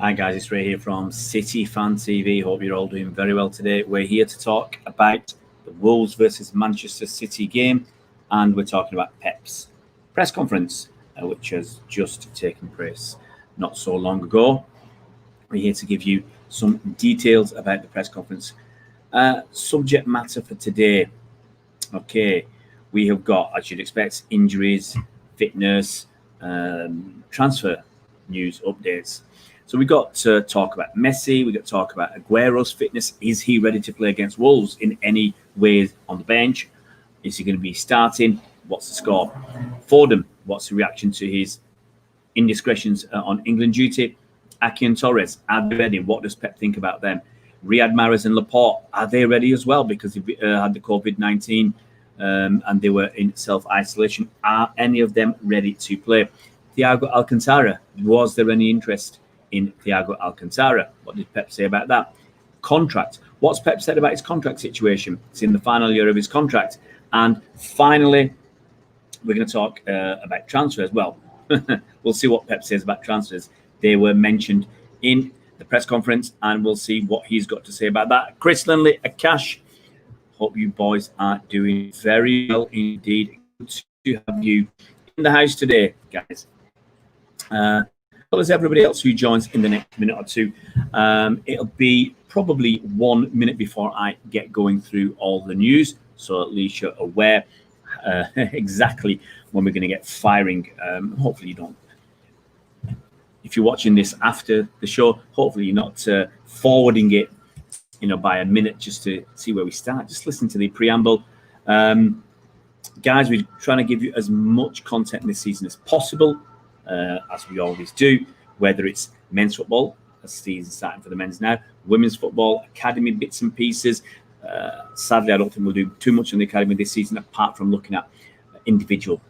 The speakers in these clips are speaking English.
Hi guys, it's Ray here from City Fan TV. Hope you're all doing very well today. We're here to talk about the Wolves versus Manchester City game, and we're talking about Pep's press conference, which has just taken place not so long ago. We're here to give you some details about the press conference. Subject matter for today. Okay, we have got, as you'd expect, injuries, fitness, transfer news updates. So we got to talk about Messi. We got to talk about Aguero's fitness. Is he ready to play against Wolves in any ways on the bench? Is he going to be starting? What's the score? Foden, what's the reaction to his indiscretions on England duty? Aké and Torres, are they ready? What does Pep think about them? Mahrez and Laporte, are they ready as well? Because they had the COVID-19 and they were in self-isolation. Are any of them ready to play? Thiago Alcantara, was there any interest in Thiago Alcantara? What did Pep say about that? Contract. What's Pep said about his contract situation? It's in the final year of his contract. And finally, we're going to talk about transfers. Well, we'll see what Pep says about transfers. They were mentioned in the press conference, and we'll see what he's got to say about that. Chris Lindley, Akash, hope you boys are doing very well indeed. Good to have you in the house today, guys. Well as everybody else who joins in the next minute or two. It'll be probably 1 minute before I get going through all the news, so at least you're aware exactly when we're going to get firing. Hopefully you don't. If you're watching this after the show, hopefully you're not forwarding it, by a minute just to see where we start. Just listen to the preamble. Guys, we're trying to give you as much content this season as possible. As we always do, whether it's men's football, as season starting for the men's now, women's football, academy bits and pieces. Sadly, I don't think we'll do too much on the academy this season, apart from looking at individual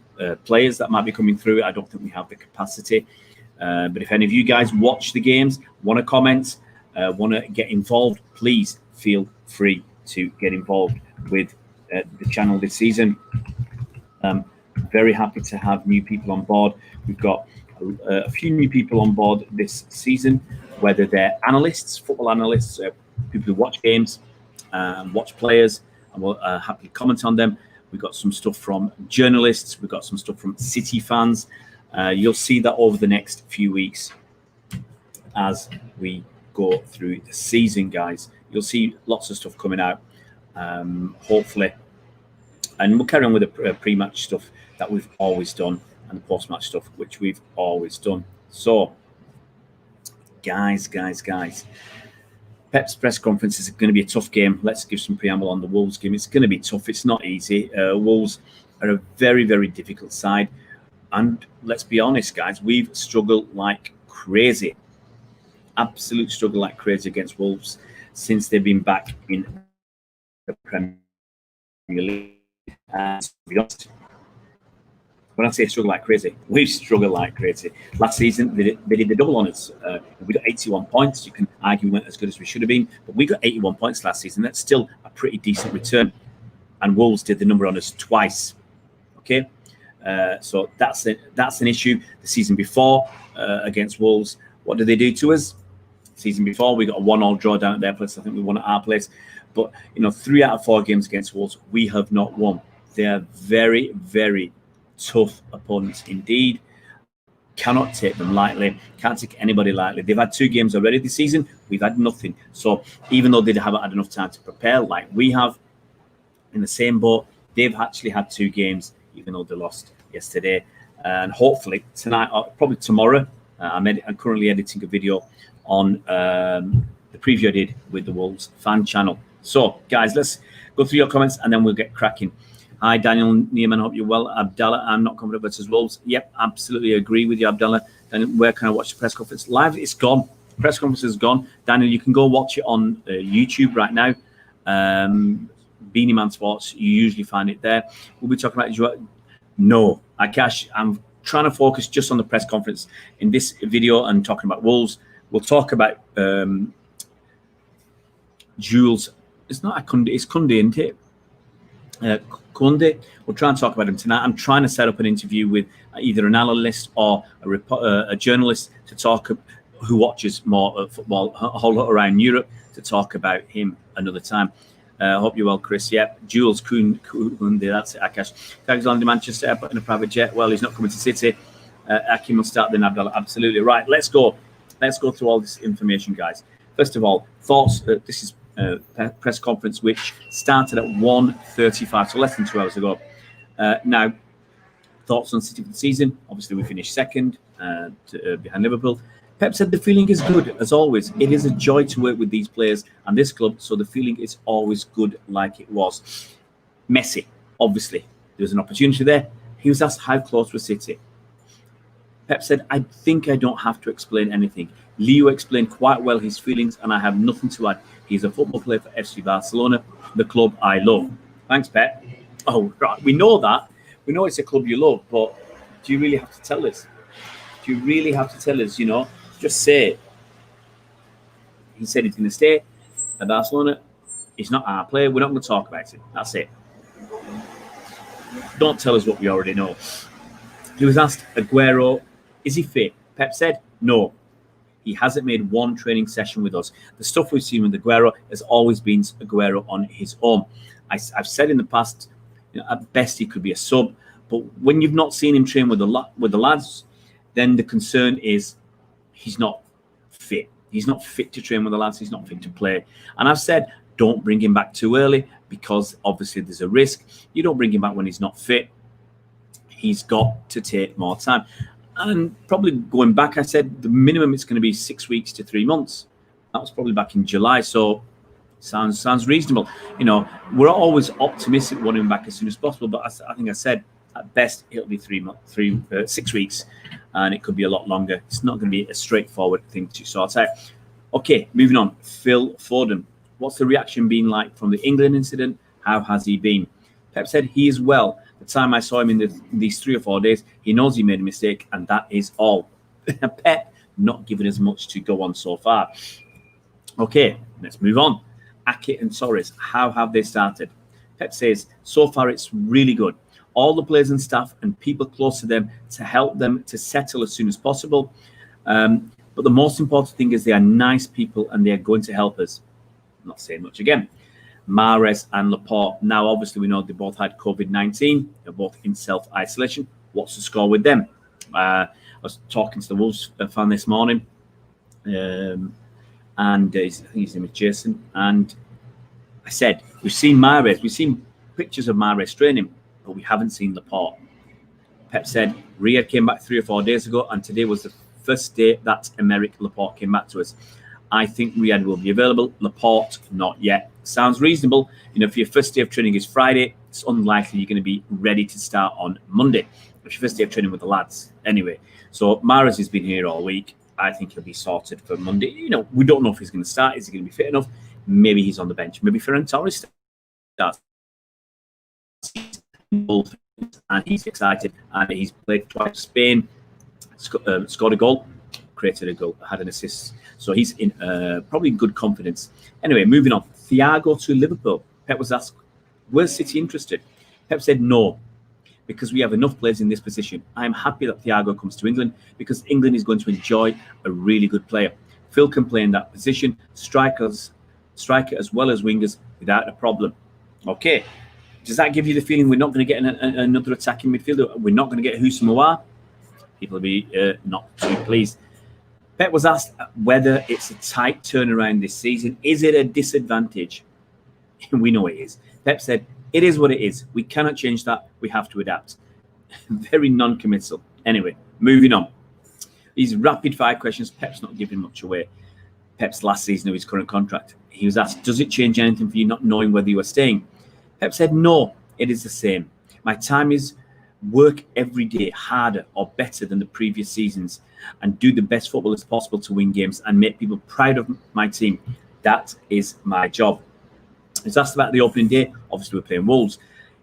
players that might be coming through. I don't think we have the capacity. But if any of you guys watch the games, want to comment, want to get involved, please feel free to get involved with the channel this season. Very happy to have new people on board. We've got a few new people on board this season, whether they're analysts, football analysts, people who watch games, watch players, and we'll happily comment on them. We've got some stuff from journalists. We've got some stuff from City fans. You'll see that over the next few weeks as we go through the season, guys. You'll see lots of stuff coming out, hopefully. And we'll carry on with the pre-match stuff that we've always done, and the post-match stuff, which we've always done. So, guys. Pep's press conference is going to be a tough game. Let's give some preamble on the Wolves game. It's going to be tough. It's not easy. Wolves are a very, very difficult side. And let's be honest, guys, we've struggled like crazy. Absolute struggle like crazy against Wolves since they've been back in the Premier League. And to be honest, when I say struggle like crazy, we've struggled like crazy. Last season, they did the double honours. We got 81 points. You can argue we weren't as good as we should have been, but we got 81 points last season. That's still a pretty decent return. And Wolves did the number honours twice. Okay, so that's an issue. The season before against Wolves, what did they do to us? Season before, we got a 1-1 draw down at their place. I think we won at our place. But 3 out of 4 games against Wolves, we have not won. They are very, very tough opponents indeed. Cannot take them lightly. Can't take anybody lightly. They've had 2 games already this season. We've had nothing. So even though they haven't had enough time to prepare like we have, in the same boat, they've actually had 2 games, even though they lost yesterday. And hopefully tonight, or probably tomorrow, I'm currently editing a video on the preview I did with the Wolves fan channel. So, guys, let's go through your comments and then we'll get cracking. Hi, Daniel Neiman. Hope you're well. Abdallah, I'm not confident versus Wolves. Yep, absolutely agree with you, Abdallah. And where can I watch the press conference? Live, it's gone. Press conference is gone. Daniel, you can go watch it on YouTube right now. Beanie Man Sports, you usually find it there. We'll be talking about no, Akash, I'm trying to focus just on the press conference in this video and talking about Wolves. We'll talk about Jules. It's not Akunde, it's Kunde, isn't it? Kunde. We'll try and talk about him tonight. I'm trying to set up an interview with either an analyst or a journalist to talk who watches more football a whole lot around Europe, to talk about him another time. I hope you're well, Chris. Yeah, Jules Kuhn, that's it, Akash. Thiago's on to Manchester Airport in a private jet. Well, he's not coming to City. Akim will start then, Abdallah. Absolutely right. Let's go through all this information, guys. First of all, thoughts. This is press conference which started at 1:35, so less than 2 hours ago. Now, thoughts on City for the season. Obviously, we finished second behind Liverpool. Pep said the feeling is good, as always. It is a joy to work with these players and this club, so the feeling is always good like it was. Messi, obviously, there was an opportunity there. He was asked how close was City. Pep said, I think I don't have to explain anything. Leo explained quite well his feelings, and I have nothing to add. He's a football player for FC Barcelona, the club I love. Thanks, Pep. Oh, right. We know that. We know it's a club you love, but do you really have to tell us? Do you really have to tell us, Just say it. He said he's going to stay at Barcelona. He's not our player. We're not going to talk about it. That's it. Don't tell us what we already know. He was asked, Aguero, is he fit? Pep said, no. He hasn't made one training session with us. The stuff we've seen with Aguero has always been Aguero on his own. I've said in the past, at best he could be a sub. But when you've not seen him train with the lads, then the concern is he's not fit. He's not fit to train with the lads. He's not fit to play. And I've said, don't bring him back too early, because obviously there's a risk. You don't bring him back when he's not fit. He's got to take more time. And probably going back, I said the minimum it's going to be 6 weeks to 3 months. That was probably back in July. So sounds reasonable. We're always optimistic wanting him back as soon as possible. But I think I said at best it'll be 6 weeks. And it could be a lot longer. It's not going to be a straightforward thing to sort out. Okay, moving on. Phil Foden. What's the reaction been like from the England incident? How has he been? Pep said he is well. The time I saw him in these 3 or 4 days, he knows he made a mistake, and that is all. Pep not giving us much to go on so far. Okay, let's move on. Aké and Torres. How have they started? Pep says, so far it's really good. All the players and staff and people close to them to help them to settle as soon as possible. But the most important thing is they are nice people and they are going to help us. I'm not saying much again. Mahrez and Laporte. Now, obviously, we know they both had COVID-19. They're both in self-isolation. What's the score with them? I was talking to the Wolves fan this morning. And I think his name is Jason. And I said, we've seen Mahrez. We've seen pictures of Mahrez training, but we haven't seen Laporte. Pep said, Riyad came back 3 or 4 days ago, and today was the first day that Emerick Laporte came back to us. I think Riyad will be available. Laporte, not yet. Sounds reasonable. If your first day of training is Friday, it's unlikely you're going to be ready to start on Monday. It's your first day of training with the lads. Anyway, so Mahrez has been here all week. I think he'll be sorted for Monday. We don't know if he's going to start. Is he going to be fit enough? Maybe he's on the bench. Maybe Ferran Torres starts. And he's excited. And he's played twice for Spain, scored a goal, created a goal, had an assist. So he's in probably good confidence. Anyway, moving on. Thiago to Liverpool. Pep was asked, where's City interested? Pep said no, because we have enough players in this position. I am happy that Thiago comes to England because England is going to enjoy a really good player. Phil can play in that position, striker as well as wingers without a problem. Okay, does that give you the feeling we're not going to get another attacking midfielder? We're not going to get Houssem. People will be not too pleased. Pep was asked whether it's a tight turnaround this season. Is it a disadvantage? We know it is. Pep said, it is what it is. We cannot change that. We have to adapt. Very non-committal. Anyway, moving on. These rapid-fire questions, Pep's not giving much away. Pep's last season of his current contract. He was asked, does it change anything for you not knowing whether you are staying? Pep said, no, it is the same. My time is work every day harder or better than the previous seasons and do the best football as possible to win games and make people proud of my team. That is my job. He was asked about the opening day. Obviously, we're playing Wolves.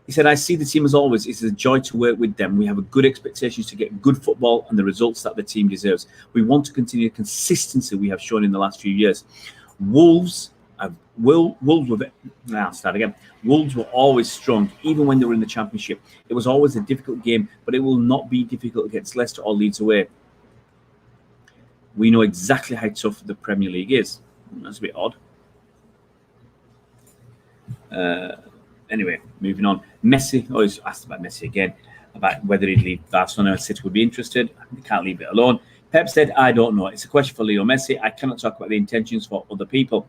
He said, I see the team as always. It's a joy to work with them. We have a good expectations to get good football and the results that the team deserves. We want to continue the consistency we have shown in the last few years. Wolves were always strong, even when they were in the Championship. It was always a difficult game, but it will not be difficult against Leicester or Leeds away. We know exactly how tough the Premier League is. That's a bit odd. Anyway, moving on. Messi, always asked about Messi again, about whether he'd leave Barcelona or City would be interested. We can't leave it alone. Pep said, I don't know. It's a question for Leo Messi. I cannot talk about the intentions for other people.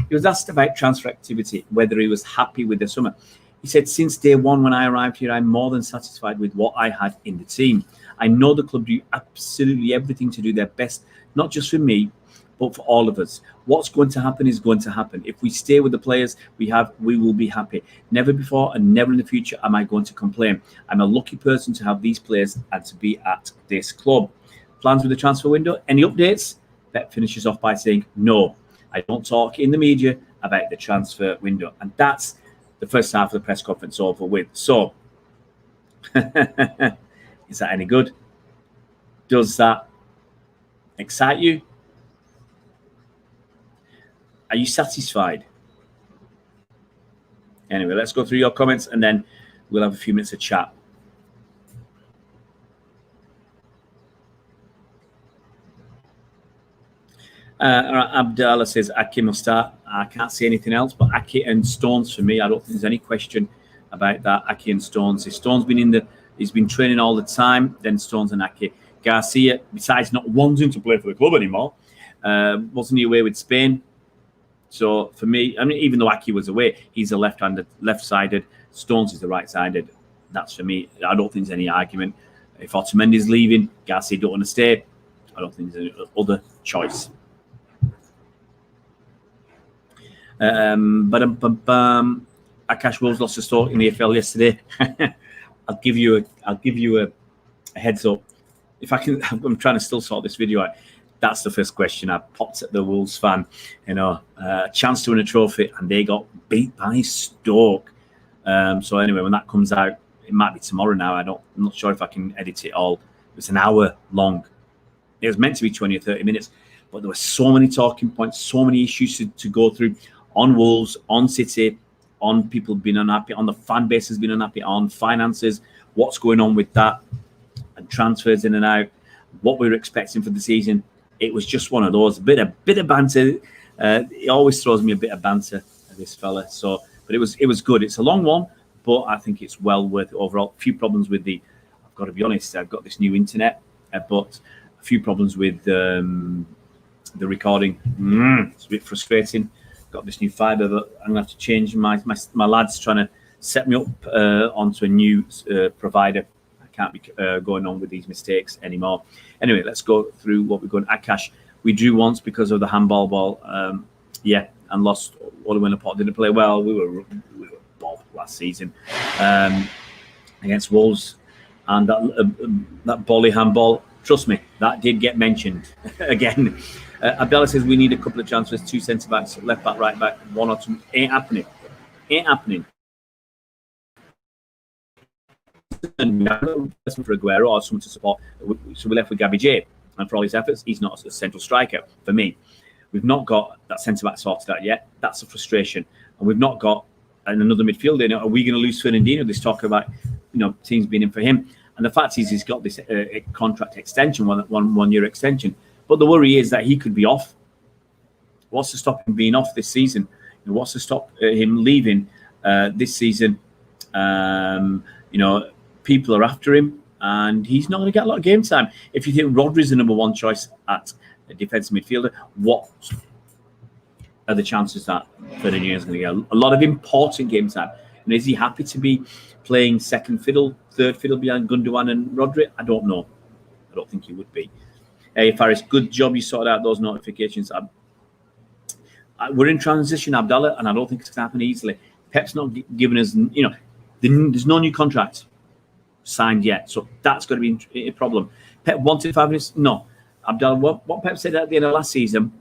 He was asked about transfer activity, whether he was happy with the summer. He said, since day one when I arrived here, I'm more than satisfied with what I had in the team. I know the club do absolutely everything to do their best, not just for me, but for all of us. What's going to happen is going to happen. If we stay with the players we have, we will be happy. Never before and never in the future am I going to complain. I'm a lucky person to have these players and to be at this club. Plans with the transfer window? Any updates? Pep finishes off by saying, no, I don't talk in the media about the transfer window. And that's the first half of the press conference over with. So, is that any good? Does that excite you? Are you satisfied? Anyway, let's go through your comments and then we'll have a few minutes of chat. Abdallah says Aké must start. I can't see anything else, but Aké and Stones for me. I don't think there's any question about that. Aké and Stones. If Stones he's been training all the time, then Stones and Aké. Garcia, besides not wanting to play for the club anymore, wasn't he away with Spain? So for me, I mean, even though Aké was away, he's a left-sided. Stones is the right-sided. That's for me. I don't think there's any argument. If Otamendi's leaving, Garcia don't want to stay. I don't think there's any other choice. Akash Wolves lost a Stoke in the AFL yesterday. I'll give you a heads up. If I can, I'm trying to still sort this video out. That's the first question I popped at the Wolves fan. A chance to win a trophy, and they got beat by Stoke. So anyway, when that comes out, it might be tomorrow now. I'm not sure if I can edit it all. It's an hour long. It was meant to be 20 or 30 minutes, but there were so many talking points, so many issues to go through on Wolves, on City, on people being unhappy, on the fan base has been unhappy, on finances, what's going on with that, and transfers in and out, what we were expecting for the season. It was just one of those, a bit of banter. It always throws me a bit of banter, this fella. So, but it was good. It's a long one, but I think it's well worth it overall. A few problems with I've got to be honest, I've got this new internet, but a few problems with the recording. It's a bit frustrating. Got this new fibre, but I'm gonna have to change my lad's trying to set me up onto a new provider. I can't be going on with these mistakes anymore. Anyway, let's go through what we're going. Akash, we drew once because of the handball ball. And lost. Mahrez Laporte didn't play well. We were bob last season against Wolves, and that volley handball. Trust me, that did get mentioned again. Abdallah says we need a couple of transfers, 2 centre backs, left back, right back, 1 or 2. Ain't happening. And for Aguero or someone to support. So we're left with Gabby J. And for all his efforts, he's not a central striker for me. We've not got that centre back sorted out yet. That's a frustration. And we've not got another midfielder. Are we going to lose Fernandinho? There's talk about teams being in for him. And the fact is, he's got this contract extension, one year extension. But the worry is that he could be off. What's to stop him being off this season? What's to stop him leaving this season? People are after him, and he's not going to get a lot of game time. If you think Rodri's the number one choice at a defensive midfielder, what are the chances that Ferdinand is going to get a lot of important game time? And is he happy to be playing second fiddle, third fiddle behind Gundogan and Rodri? I don't know. I don't think he would be. Hey, Faris, good job you sorted out those notifications. We're in transition, Abdallah, and I don't think it's going to happen easily. Pep's not giving us, there's no new contract signed yet, so that's going to be a problem. Pep wanted 5 minutes? No. Abdallah, what Pep said at the end of last season,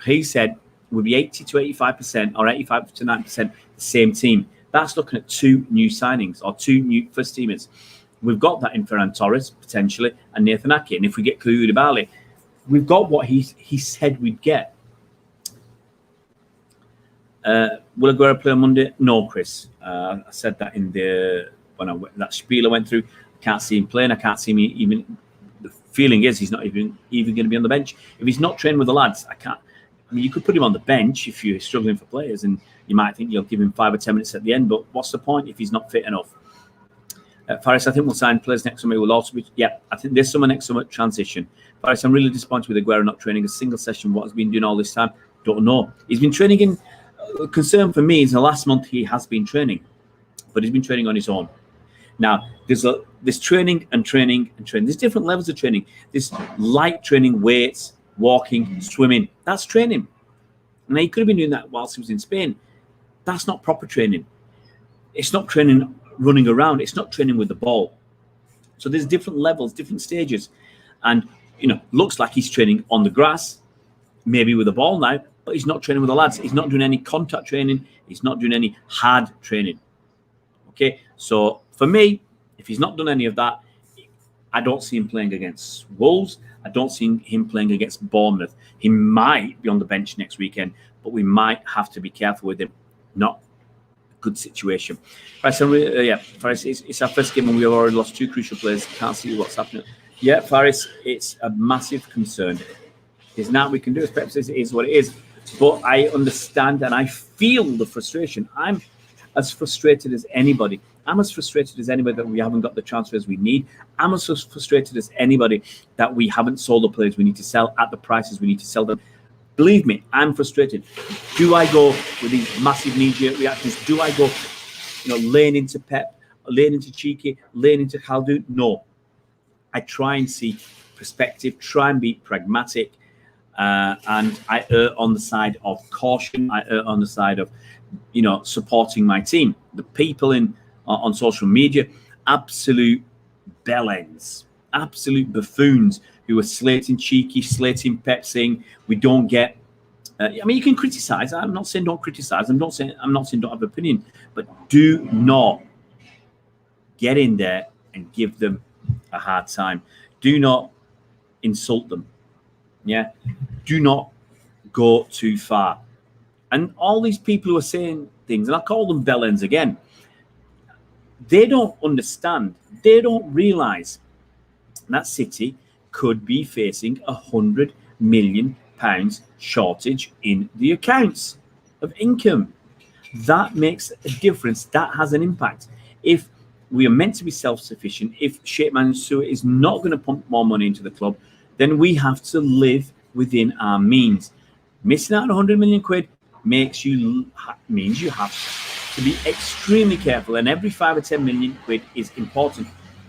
he said would be 80 to 85% or 85 to 90% the same team. That's looking at 2 new signings or 2 new first teamers. We've got that in Ferran Torres, potentially, and Nathan Aké. And if we get Koulibaly, we've got what he said we'd get. Will Aguero play on Monday? No, Chris. I said that when that spiel I went through. I can't see him playing. I can't see him even feeling is he's not even going to be on the bench. If he's not training with the lads, you could put him on the bench if you're struggling for players, and you might think you'll give him 5 or 10 minutes at the end, but what's the point if he's not fit enough? Faris, I think we'll sign players next summer. Will also be, I think this summer, next summer, transition. Faris, I'm really disappointed with Aguero not training a single session. What has been doing all this time? Don't know. He's been training in. Concern for me is the last month he has been training, but he's been training on his own. Now, there's training and training and training. There's different levels of training. There's light training, weights, walking, swimming. That's training. Now, he could have been doing that whilst he was in Spain. That's not proper training. It's not training running around. It's not training with the ball. So there's different levels, different stages. And, looks like he's training on the grass, maybe with the ball now, but he's not training with the lads. He's not doing any contact training. He's not doing any hard training. Okay, so for me, if he's not done any of that, I don't see him playing against Wolves. I don't see him playing against Bournemouth. He might be on the bench next weekend, but we might have to be careful with him. Not a good situation. Right, so Faris, it's our first game and we've already lost 2 crucial players. Can't see what's happening. Yeah, Faris, it's a massive concern. There's nothing we can do. Perhaps it is what it is. But I understand and I feel the frustration. I'm as frustrated as anybody. I'm as frustrated as anybody that we haven't got the transfers we need. I'm as frustrated as anybody that we haven't sold the players we need to sell at the prices we need to sell them. Believe me, I'm frustrated. Do I go with these massive knee-jerk reactions? Do I go, laying into Pep, laying into Cheeky, laying into Khaldoon? No. I try and see perspective, try and be pragmatic, and I err on the side of caution. I err on the side of, supporting my team. The people on social media, absolute bellends, absolute buffoons who are slating Cheeky, slating Pep, saying we don't get. You can criticize. I'm not saying don't criticize. I'm not saying don't have an opinion, but do not get in there and give them a hard time. Do not insult them. Yeah, do not go too far. And all these people who are saying things, and I call them bellends again, they don't understand. They don't realise that City could be facing £100 million shortage in the accounts of income. That makes a difference. That has an impact. If we are meant to be self-sufficient, if Sheikh Mansour is not going to pump more money into the club, then we have to live within our means. Missing out on 100 million quid means you have to be extremely careful, and every 5 or 10 million quid is important.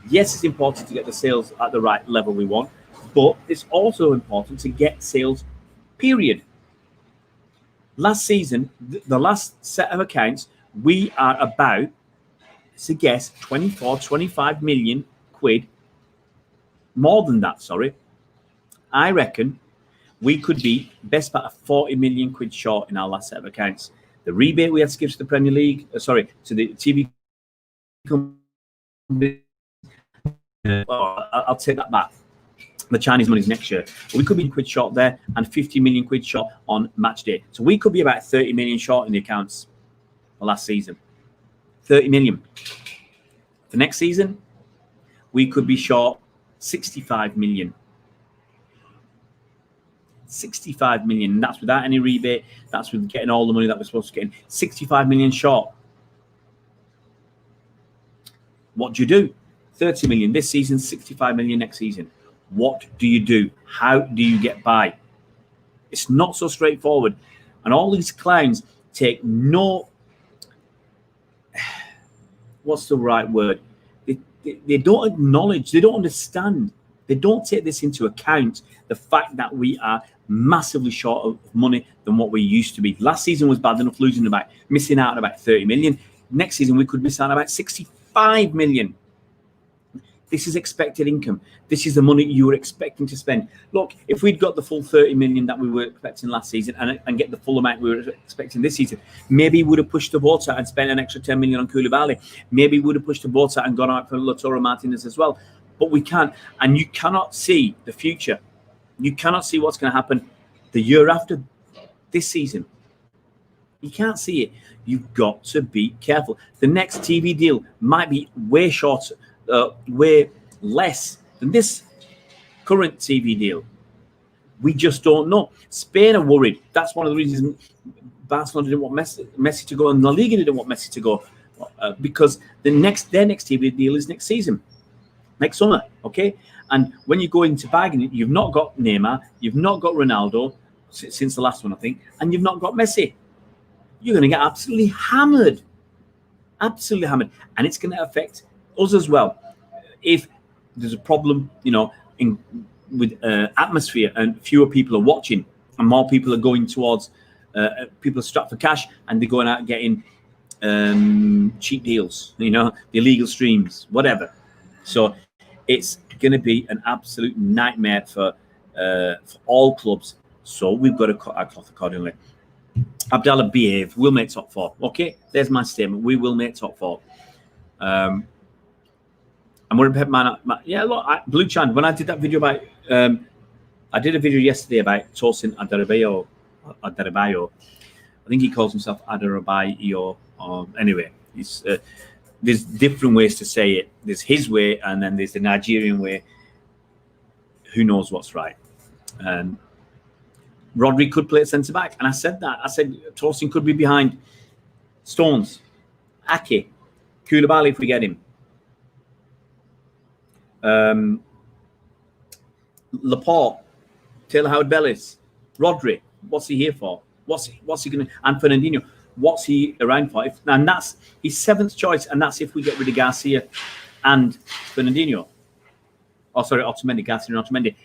Yes, it's important to get the sales at the right level we want, but it's also important to get sales, period. Last season, the last set of accounts, we are about, to guess, 24, 25 million quid, more than that, sorry. I reckon we could be best part of 40 million quid short in our last set of accounts. The rebate we had to give to the Premier League, to the TV company, I'll take that back. The Chinese money's next year. We could be quid short there and 50 million quid short on match day. So we could be about 30 million short in the accounts for last season. 30 million. For next season, we could be short 65 million. 65 million. And that's without any rebate. That's with getting all the money that we're supposed to get in. 65 million short. What do you do? 30 million this season, 65 million next season. What do you do? How do you get by? It's not so straightforward. And all these clowns take no... What's the right word? They don't acknowledge, they don't understand, they don't take this into account, the fact that we are massively short of money than what we used to be. Last season was bad enough, missing out on about 30 million. Next season, we could miss out on about 65 million. This is expected income. This is the money you were expecting to spend. Look, if we'd got the full 30 million that we were expecting last season and get the full amount we were expecting this season, maybe we would have pushed the boat out and spent an extra 10 million on Koulibaly. Maybe we would have pushed the boat out and gone out for Lautaro Martinez as well. But we can't. And you cannot see the future. You cannot see what's going to happen the year after this season. You can't see it. You've got to be careful. The next TV deal might be way shorter. Way less than this current TV deal. We just don't know. Spain are worried. That's one of the reasons Barcelona didn't want Messi to go, and La Liga didn't want Messi to go, because their next TV deal is next season, next summer. Okay, and when you go into bargaining, you've not got Neymar, you've not got Ronaldo since the last one, I think, and you've not got Messi. You're going to get absolutely hammered, and it's going to affect us as well. If there's a problem, with atmosphere and fewer people are watching, and more people are going towards people are strapped for cash, and they're going out getting cheap deals, the illegal streams, whatever. So it's going to be an absolute nightmare for all clubs. So we've got to cut our cloth accordingly. Abdallah, behave. We'll make top 4. Okay, there's my statement. We will make top 4. And we're look, Blue Chan, when I did that video about, I did a video yesterday about Tosin Adarabioyo. I think he calls himself Adarabioyo. Anyway, there's different ways to say it. There's his way, and then there's the Nigerian way. Who knows what's right? Rodri could play at centre back, and I said that. I said Tosin could be behind Stones, Aké, Koulibaly if we get him. Laporte, Taylor Howard-Bellis, Rodri. What's he here for? What's he going to? And Fernandinho. What's he around for? And that's his 7th choice, and that's if we get rid of Garcia and Fernandinho. Oh, sorry, Otamendi, Garcia and Otamendi.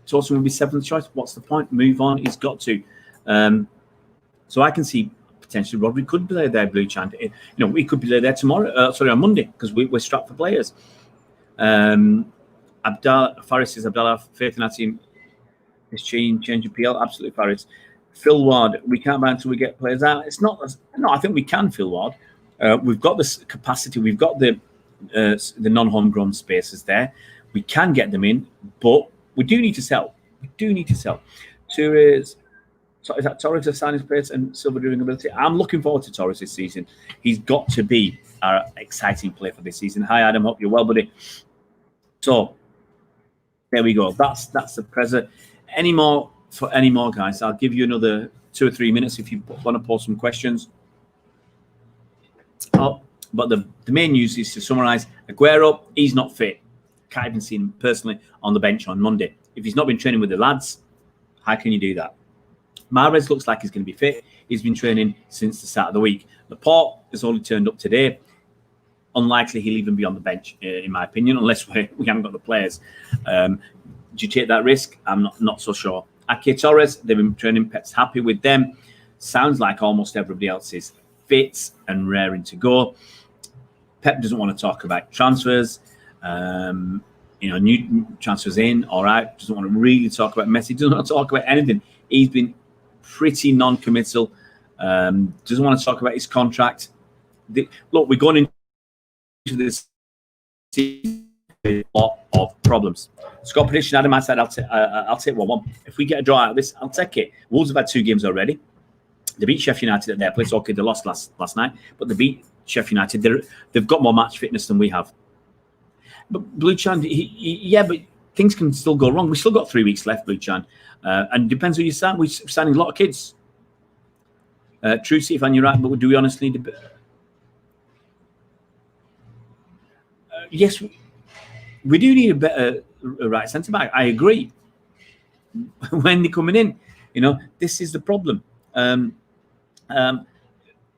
Tosin will be 7th choice. What's the point? Move on. He's got to. So I can see potentially Rodri could play there, Blue Chant. We could play there tomorrow. On Monday, because we're strapped for players. Faris says, Abdallah, faith in our team is changing PL. Absolutely, Faris. Phil Ward, we can't buy until we get players out. It's not. No, I think we can, Phil Ward. We've got this capacity. We've got the non-homegrown spaces there. We can get them in, but we do need to sell. Torres, is that Torres a signing place and silver doing ability? I'm looking forward to Torres this season. He's got to be our exciting player for this season. Hi, Adam. Hope you're well, buddy. So there we go. That's the present. Any more, guys? I'll give you another 2 or 3 minutes if you want to post some questions. But the main news is to summarise. Aguero, he's not fit. Can't even see him personally on the bench on Monday. If he's not been training with the lads, how can you do that? Mahrez looks like he's going to be fit. He's been training since the start of the week. Laporte has only turned up today. Unlikely he'll even be on the bench, in my opinion, unless we haven't got the players. Do you take that risk? I'm not so sure. Aké and Torres, they've been training. Pep's happy with them. Sounds like almost everybody else is fit and raring to go. Pep doesn't want to talk about transfers. New transfers in or out. Doesn't want to really talk about Messi. Doesn't want to talk about anything. He's been pretty non-committal. Doesn't want to talk about his contract. Look, we're going into this season with a lot of problems. Score prediction, Adam, I said I'll take 1-1. If we get a draw out of this, I'll take it. Wolves have had 2 games already. They beat Sheffield United at their place. Okay, they lost last night, but they beat Sheffield United. They've got more match fitness than we have. But Blue Chan, but things can still go wrong. We've still got 3 weeks left, Blue Chan. And it depends who you sign. We're signing a lot of kids. True, see if you're right, but do we honestly need a bit? Yes, we do need a better right centre back. I agree. When they're coming in, this is the problem. Who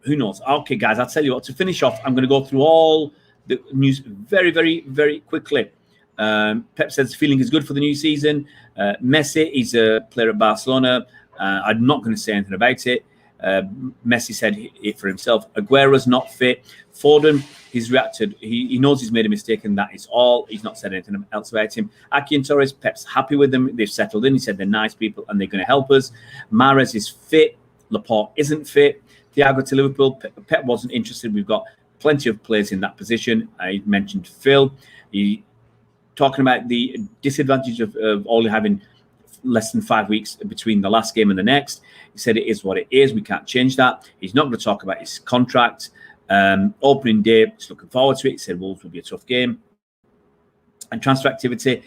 knows? Okay, guys, I'll tell you what. To finish off, I'm going to go through all the news very, very, very quickly. Pep says feeling is good for the new season. Messi, he's a player at Barcelona. I'm not going to say anything about it. Messi said it for himself. Aguero's not fit. Foden, he's reacted. He knows he's made a mistake, and that is all. He's not said anything else about him. Aké and Torres, Pep's happy with them. They've settled in. He said they're nice people, and they're going to help us. Mahrez is fit. Laporte isn't fit. Thiago to Liverpool. Pep wasn't interested. We've got plenty of players in that position. I mentioned Phil. He talking about the disadvantage of only having less than 5 weeks between the last game and the next. He said it is what it is. We can't change that. He's not going to talk about his contract. Opening day, he's looking forward to it. He said Wolves will be a tough game. and transfer activity.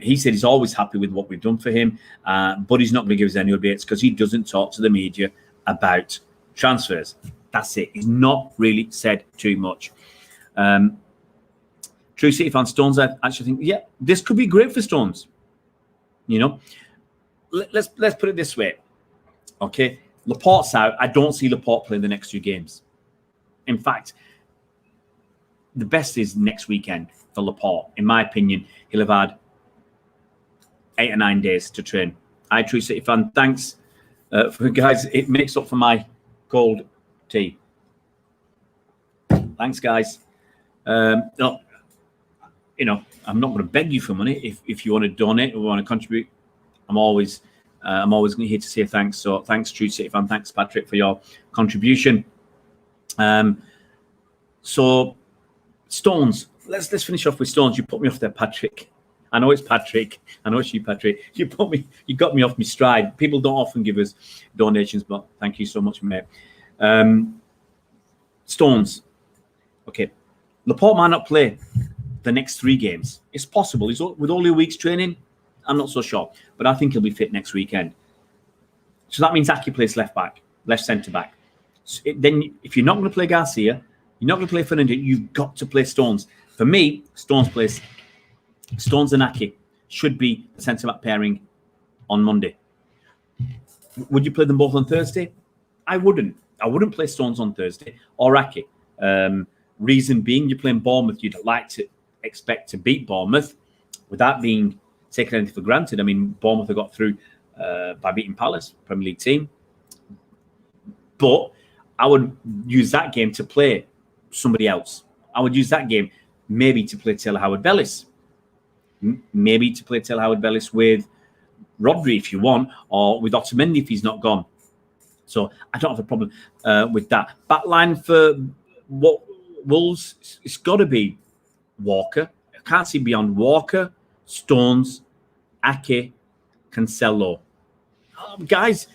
He said he's always happy with what we've done for him, but he's not going to give us any updates because he doesn't talk to the media about transfers. That's it. He's not really said too much. True City fan Stones, I actually think, yeah, this could be great for Stones. Let's put it this way. Okay, Laporte's out. I don't see Laporte playing the next 2 games. In fact, the best is next weekend for Laporte. In my opinion, he'll have had 8 or 9 days to train. Hi, True City fan. Thanks for guys. It makes up for my cold tea. Thanks, guys. No, I'm not going to beg you for money. If you want to donate or want to contribute, I'm always here to say thanks. So thanks, True City fan. Thanks, Patrick, for your contribution. So Stones. Let's finish off with Stones. You put me off there, Patrick. I know it's Patrick. I know it's you, Patrick. You got me off my stride. People don't often give us donations, but thank you so much, mate. Stones. Okay. Laporte might not play the next 3 games. It's possible. He's with only a week's training. I'm not so sure, but I think he'll be fit next weekend. So that means Aké plays left back, left centre back. So then, if you're not going to play Garcia, you're not going to play Fernando, you've got to play Stones. For me, Stones and Aké should be the centre back pairing on Monday. Would you play them both on Thursday? I wouldn't. I wouldn't play Stones on Thursday or Aké. Reason being, you're playing Bournemouth. You'd like to expect to beat Bournemouth without being taken anything for granted. I mean, Bournemouth have got through by beating Palace, Premier League team. But I would use that game to play somebody else. I would use that game maybe to play Taylor Howard-Bellis. Maybe to play Taylor Howard-Bellis with Rodri if you want, or with Otamendi if he's not gone. So I don't have a problem with that. Backline for what Wolves, it's got to be Walker. I can't see beyond Walker, Stones, Aké, Cancelo. Guys,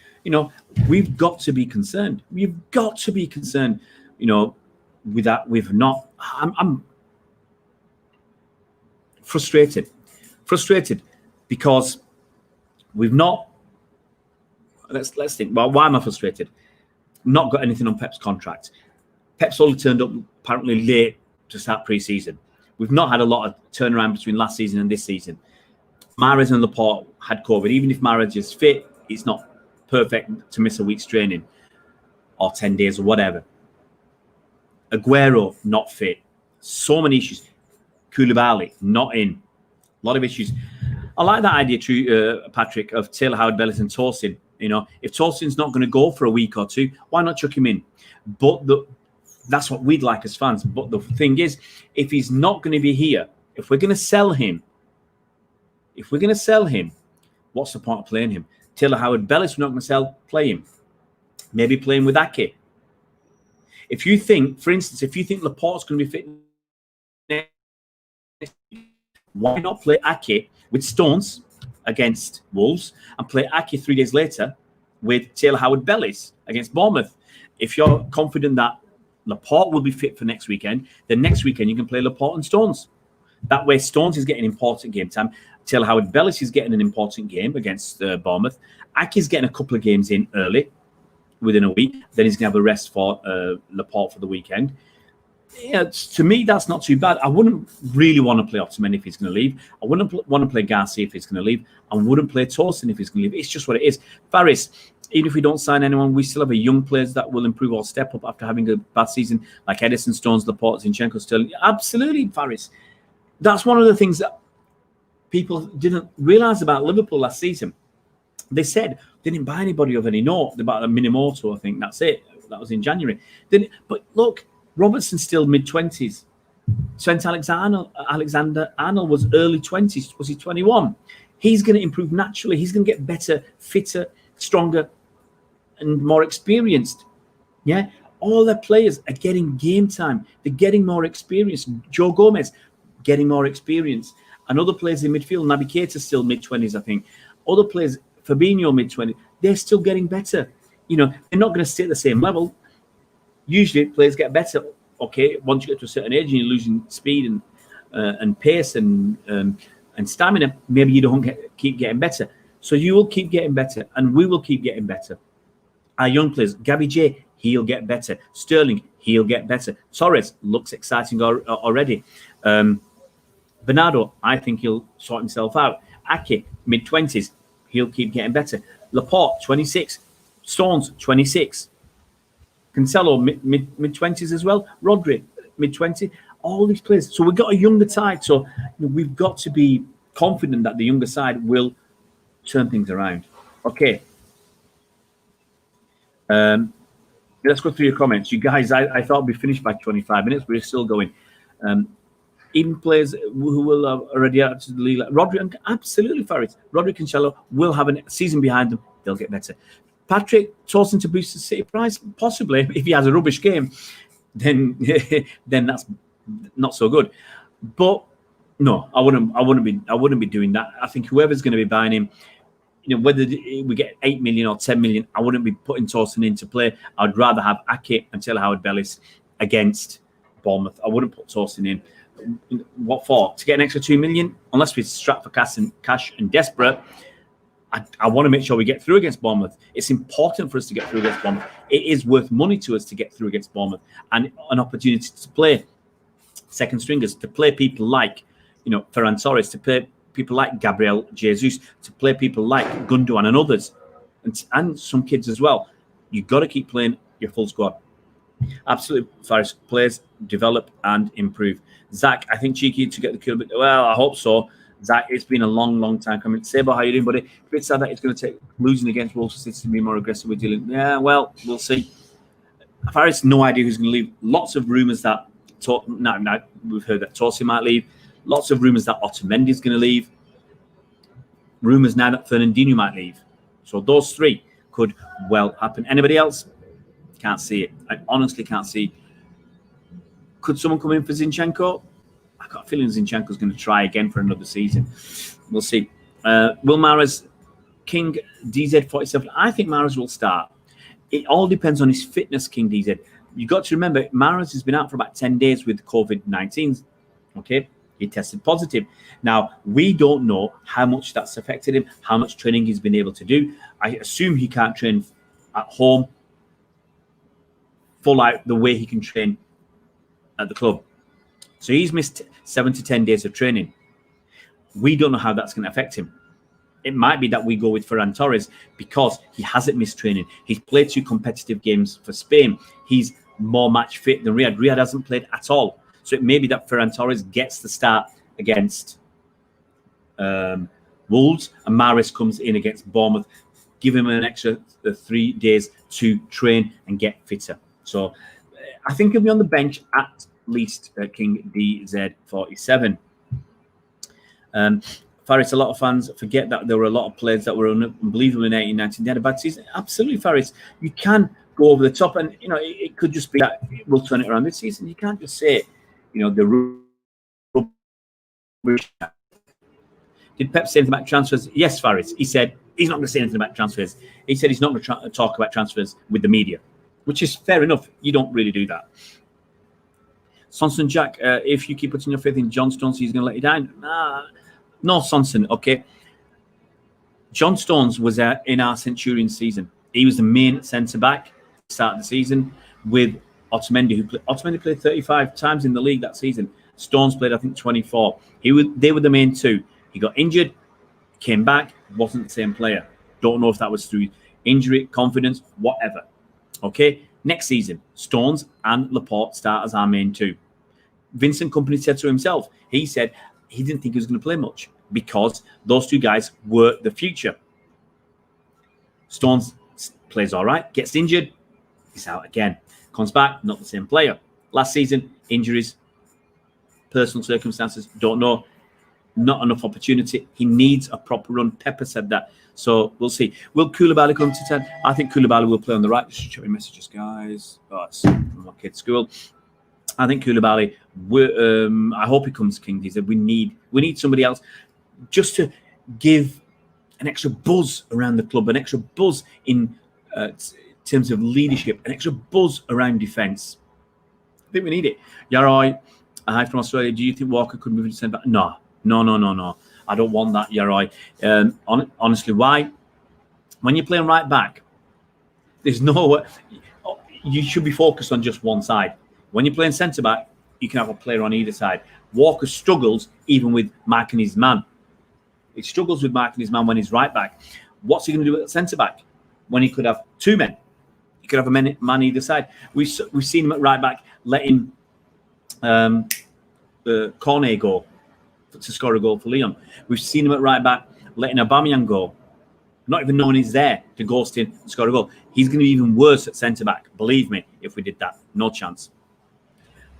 we've got to be concerned. We've got to be concerned, with that. I'm frustrated because we've not. Let's think. Well, why am I frustrated? Not got anything on Pep's contract. Pep's only turned up apparently late to start pre-season. We've not had a lot of turnaround between last season and this season. Mahrez and Laporte had COVID. Even if Mahrez is fit, it's not perfect to miss a week's training or 10 days or whatever. Aguero, not fit. So many issues. Koulibaly, not in. A lot of issues. I like that idea, Patrick, of Taylor Howard-Bellis and Tosin. If Tosin's not going to go for a week or 2, why not chuck him in? But that's what we'd like as fans. But the thing is, if he's not going to be here, if we're going to sell him, what's the point of playing him? Taylor Howard-Bellis, we're not going to sell, play him. Maybe play him with Aké. If you think, for instance, Laporte's going to be fit, why not play Aké with Stones against Wolves and play Aké 3 days later with Taylor Howard-Bellis against Bournemouth? If you're confident that Laporte will be fit for next weekend, then next weekend you can play Laporte and Stones. That way, Stones is getting important game time. Taylor Howard-Bellis is getting an important game against Bournemouth. Aké's getting a couple of games in early, within a week. Then he's going to have a rest for Laporte for the weekend. Yeah, to me, that's not too bad. I wouldn't really want to play Otamendi if he's going to leave. I wouldn't want to play Garcia if he's going to leave. I wouldn't play Tosin if he's going to leave. It's just what it is. Faris, even if we don't sign anyone, we still have a young players that will improve or step up after having a bad season, like Edison, Stones, Laporte, Zinchenko, Sterling. Absolutely, Faris. That's one of the things that people didn't realise about Liverpool last season. They said they didn't buy anybody of any note. They bought a Minimoto, I think. That's it. That was in January. But look, Robertson's still mid-20s. Trent Alexander-Arnold was early 20s. Was he 21? He's going to improve naturally. He's going to get better, fitter, stronger, and more experienced. Yeah? All their players are getting game time. They're getting more experience. Joe Gomez, getting more experience. And other players in midfield, Naby Keita's still mid-20s, I think. Other players, Fabinho, mid-20s, they're still getting better. They're not going to stay at the same level. Usually, players get better, okay, once you get to a certain age and you're losing speed and and pace and stamina, maybe you don't keep getting better. So you will keep getting better, and we will keep getting better. Our young players, Gabby J, he'll get better. Sterling, he'll get better. Torres looks exciting already. Bernardo, I think he'll sort himself out. Aké, mid-20s, he'll keep getting better. Laporte, 26. Stones, 26. Cancelo, mid-20s as well. Rodri, mid-20s. All these players. So we've got a younger side. So we've got to be confident that the younger side will turn things around. Okay. Let's go through your comments. You guys, I thought we'd finished by 25 minutes. We're still going. Even players who will already out to the league, like Rodri, absolutely, Faris. Rodri, Cancelo will have a season behind them. They'll get better. Patrick, Torsten to boost the City price, possibly. If he has a rubbish game, then that's not so good. But no, I wouldn't be doing that. I think whoever's going to be buying him, whether we get 8 million or 10 million, I wouldn't be putting Torsten into play. I'd rather have Aké and Taylor Howard-Bellis against Bournemouth. I wouldn't put Torsten in. What for? To get an extra 2 million? Unless we're strapped for cash and desperate, I want to make sure we get through against Bournemouth. It's important for us to get through against Bournemouth. It is worth money to us to get through against Bournemouth, and an opportunity to play second stringers, to play people like, Ferran Torres, to play people like Gabriel Jesus, to play people like Gundogan and others, and some kids as well. You've got to keep playing your full squad. Absolutely, Faris. Players develop and improve. Zach, I think cheeky to get the kill, but well, I hope so. Zach, it's been a long time coming. Sabo, how you doing, buddy? A bit sad that it's going to take losing against Wolves City to be more aggressive with dealing. Yeah, well, we'll see. Faris, no idea who's going to leave. Lots of rumours that we've heard that Torsi might leave. Lots of rumours that Otamendi is going to leave. Rumours now that Fernandinho might leave. So those three could well happen. Anybody else? Can't see it. I honestly can't see. Could someone come in for Zinchenko? I've got a feeling Zinchenko's going to try again for another season. We'll see. Will Mahrez, King DZ47? I think Mahrez will start. It all depends on his fitness, King DZ. You've got to remember, Mahrez has been out for about 10 days with COVID-19. Okay? He tested positive. Now, we don't know how much that's affected him, how much training he's been able to do. I assume he can't train at home full out the way he can train at the club. So he's missed 7 to 10 days of training. We don't know how that's going to affect him. It might be that we go with Ferran Torres because he hasn't missed training. He's played 2 competitive games for Spain. He's more match fit than Riyad. Riyad hasn't played at all. So it may be that Ferran Torres gets the start against Wolves and Mahrez comes in against Bournemouth. Give him an extra 3 days to train and get fitter. So I think he'll be on the bench at least, King DZ47. Faris, a lot of fans forget that there were a lot of players that were unbelievable in 18-19. They had a bad season. Absolutely, Faris. You can go over the top, and it could just be that we'll turn it around this season. You can't just say, the rubbish. Did Pep say anything about transfers? Yes, Faris. He said he's not going to say anything about transfers. He said he's not going to talk about transfers with the media, which is fair enough. You don't really do that. Sonson Jack, if you keep putting your faith in John Stones, he's going to let you down. No, Sonson, okay. John Stones was in our Centurion season. He was the main centre-back at the start of the season with Otamendi. Otamendi played 35 times in the league that season. Stones played, I think, 24. They were the main two. He got injured, came back, wasn't the same player. Don't know if that was through injury, confidence, whatever. Okay, next season, Stones and Laporte start as our main two. Vincent Kompany said so himself. He said he didn't think he was going to play much because those two guys were the future. Stones plays all right, gets injured, he's out again. Comes back, not the same player. Last season, injuries, personal circumstances, don't know. Not enough opportunity. He needs a proper run. Pepper said that. So we'll see. Will Koulibaly come to 10? I think Koulibaly will play on the right. Just check my messages, guys. Oh, it's from my kid's school. I think Koulibaly, I hope he comes King. He said we need somebody else just to give an extra buzz around the club, an extra buzz in terms of leadership, an extra buzz around defence. I think we need it. Yaroi, Hi from Australia. Do you think Walker could move into centre back? No. I don't want that, Yaroi. Honestly, why? When you're playing right back, there's no. You should be focused on just one side. When you're playing centre back, you can have a player on either side. Walker struggles even with marking his man. He struggles with marking his man when he's right back. What's he going to do at centre back when he could have two men? He could have a man either side. We've seen him at right back letting Cornet go to score a goal for Lyon. We've seen him at right back letting Aubameyang go, not even knowing he's there, to ghost him and score a goal. He's going to be even worse at centre back. Believe me, if we did that, no chance.